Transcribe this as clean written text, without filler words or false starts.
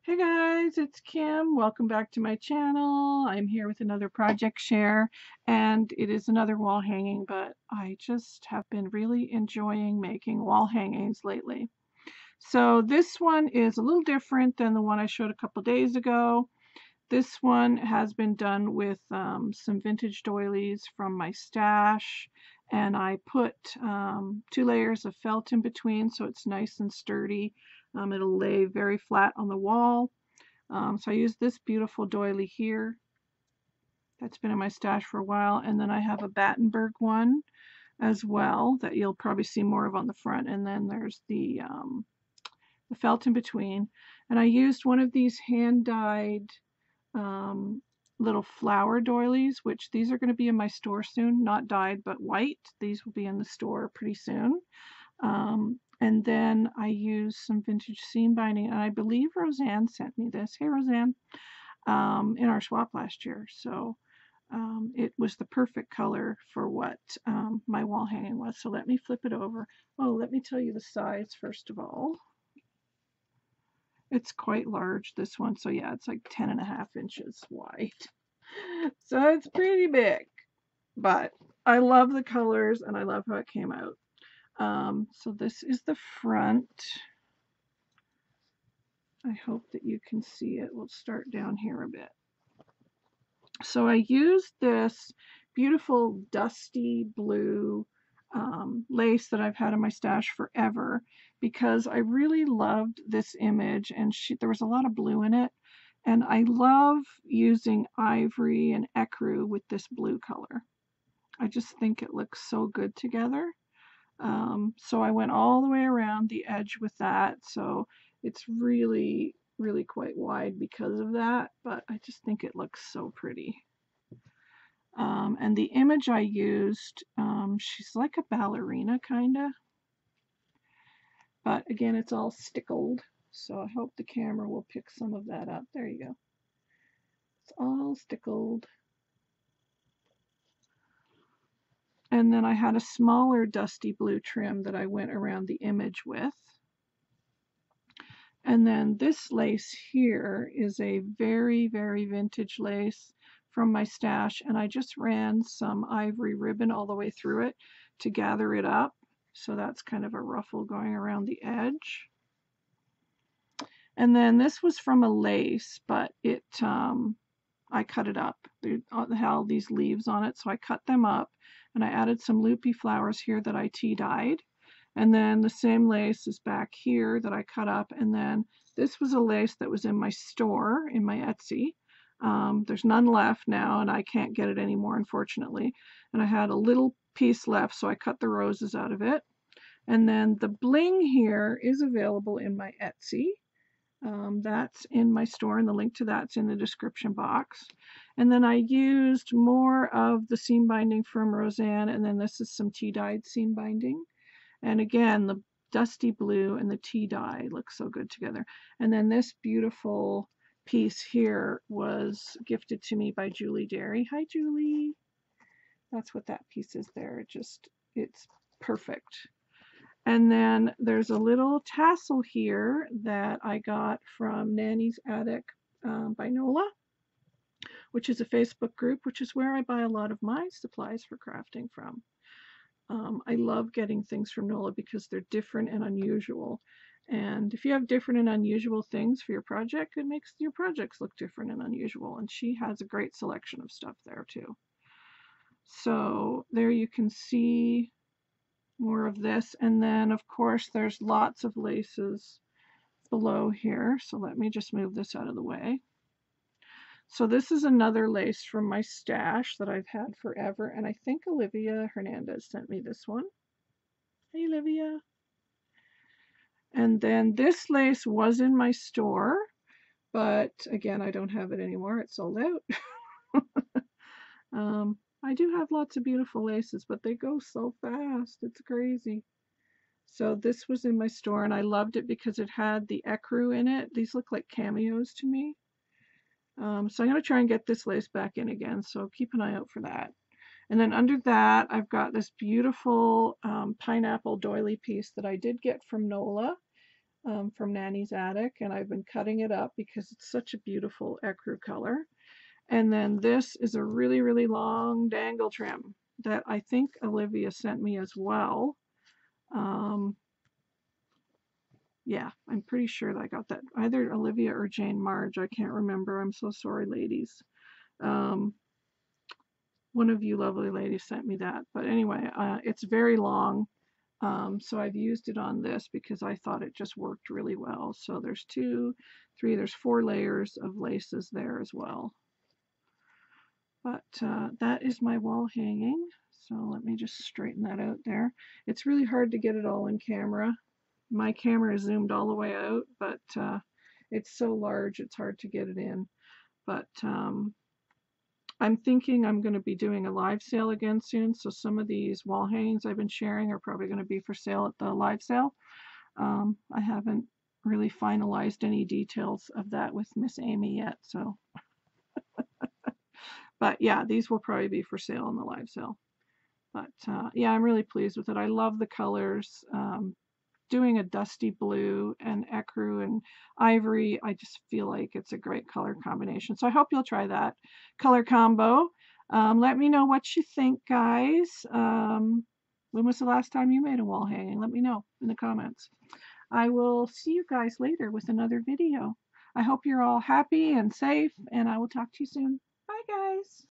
Hey guys, it's Kim. Welcome back to my channel. I'm here with another project share, and it is another wall hanging, but I just have been really enjoying making wall hangings lately. So this one is a little different than the one I showed a couple days ago. This one has been done with some vintage doilies from my stash, and I put 2 layers of felt in between so it's nice and sturdy. It'll lay very flat on the wall. So I use this beautiful doily here that's been in my stash for a while, and then I have a Battenberg one as well that you'll probably see more of on the front, and then there's the felt in between. And I used one of these hand-dyed little flower doilies, which these are going to be in my store soon, not dyed but white. These will be in the store pretty soon. And then I used some vintage seam binding, and I believe Roseanne sent me this. Hey Roseanne. In our swap last year. So it was the perfect color for what my wall hanging was. So let me flip it over. Oh, let me tell you the size first of all. It's quite large, this one. So yeah, it's like 10.5 inches wide. So it's pretty big, but I love the colors and I love how it came out. So this is the front. I hope that you can see it. We'll start down here a bit. So I used this beautiful dusty blue lace that I've had in my stash forever because I really loved this image, and there was a lot of blue in it, and I love using ivory and ecru with this blue color. I just think it looks so good together. So I went all the way around the edge with that, so it's really quite wide because of that, but I just think it looks so pretty. And the image I used, she's like a ballerina kinda, but again it's all stickled, so I hope the camera will pick some of that up. There you go. It's all stickled. And then I had a smaller dusty blue trim that I went around the image with. And then this lace here is a very vintage lace from my stash, and I just ran some ivory ribbon all the way through it to gather it up. So that's kind of a ruffle going around the edge. And then this was from a lace, but I cut it up. It had these leaves on it, so I cut them up, and I added some loopy flowers here that I tea-dyed. And then the same lace is back here that I cut up. And then this was a lace that was in my store, in my Etsy. There's none left now, and I can't get it anymore, unfortunately. And I had a little piece left, so I cut the roses out of it. And then the bling here is available in my Etsy. That's in my store, and the link to that's in the description box. And then I used more of the seam binding from Roseanne, and then this is some tea-dyed seam binding. And again, the dusty blue and the tea dye look so good together. And then this beautiful piece here was gifted to me by Julie Derry. Hi, Julie. That's what that piece is there. It's perfect. And then there's a little tassel here that I got from Nanny's Attic by Nola, which is a Facebook group, which is where I buy a lot of my supplies for crafting from. I love getting things from Nola because they're different and unusual. And if you have different and unusual things for your project, it makes your projects look different and unusual. And she has a great selection of stuff there too. So there you can see more of this. And then of course there's lots of laces below here. So let me just move this out of the way. So this is another lace from my stash that I've had forever, and I think Olivia Hernandez sent me this one. Hey, Olivia. And then this lace was in my store, but again, I don't have it anymore. It's sold out. I do have lots of beautiful laces, but they go so fast. It's crazy. So this was in my store, and I loved it because it had the ecru in it. These look like cameos to me. So I'm going to try and get this lace back in again, so keep an eye out for that. And then under that, I've got this beautiful pineapple doily piece that I did get from Nola. from Nanny's Attic, and I've been cutting it up because it's such a beautiful ecru color. And then this is a really, really long dangle trim that I think Olivia sent me as well. Um, yeah, I'm pretty sure that I got that either Olivia or Jane Marge. I can't remember. I'm so sorry, ladies. Um, one of you lovely ladies sent me that. But anyway, it's very long. So I've used it on this because I thought it just worked really well. So there's 2, 3, there's 4 layers of laces there as well. But that is my wall hanging. So let me just straighten that out there. It's really hard to get it all in camera. My camera is zoomed all the way out, but it's so large it's hard to get it in. But I'm thinking I'm going to be doing a live sale again soon, so some of these wall hangings I've been sharing are probably going to be for sale at the live sale. I haven't really finalized any details of that with Miss Amy yet, so. But yeah, these will probably be for sale in the live sale. But yeah, I'm really pleased with it. I love the colors. Doing a dusty blue and ecru and ivory, I just feel like it's a great color combination. So I hope you'll try that color combo. Let me know what you think, guys. When was the last time you made a wall hanging? Let me know in the comments. I will see you guys later with another video. I hope you're all happy and safe, and I will talk to you soon. Bye, guys.